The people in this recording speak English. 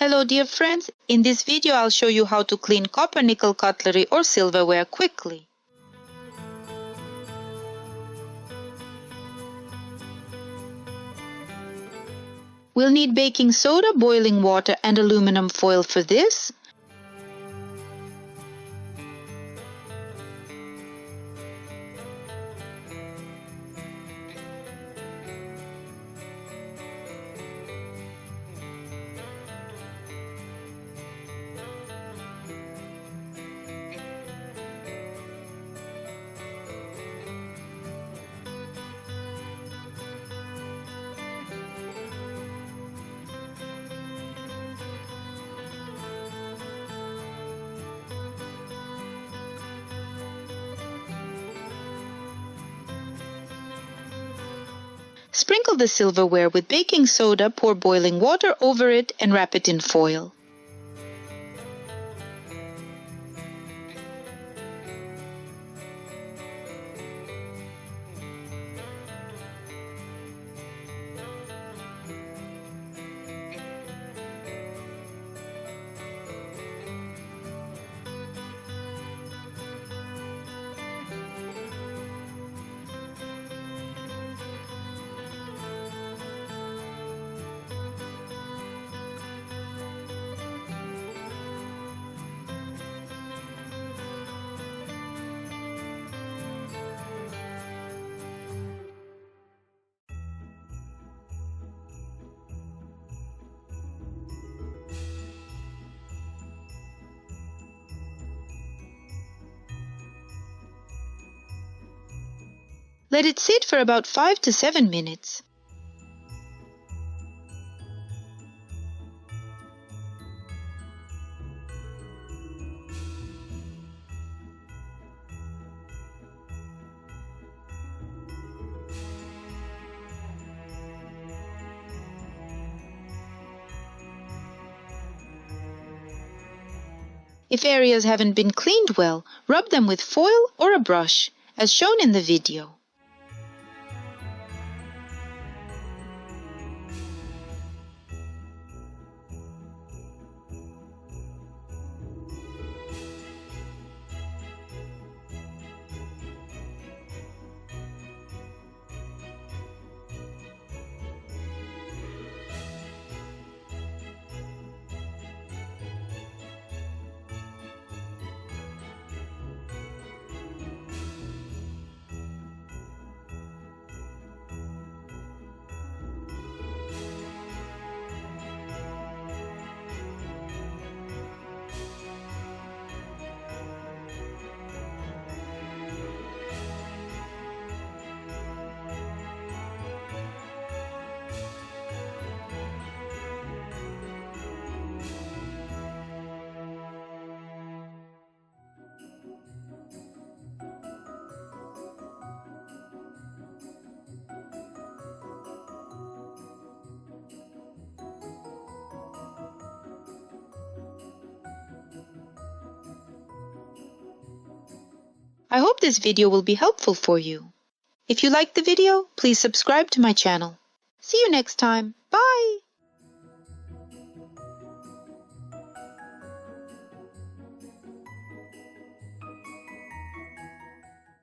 Hello dear friends, in this video I'll show you how to clean copper nickel cutlery or silverware quickly. We'll need baking soda, boiling water and aluminum foil for this. Sprinkle the silverware with baking soda, pour boiling water over it and wrap it in foil. Let it sit for about 5 to 7 minutes. If areas haven't been cleaned well, rub them with foil or a brush, as shown in the video. I hope this video will be helpful for you. If you liked the video, please subscribe to my channel. See you next time. Bye!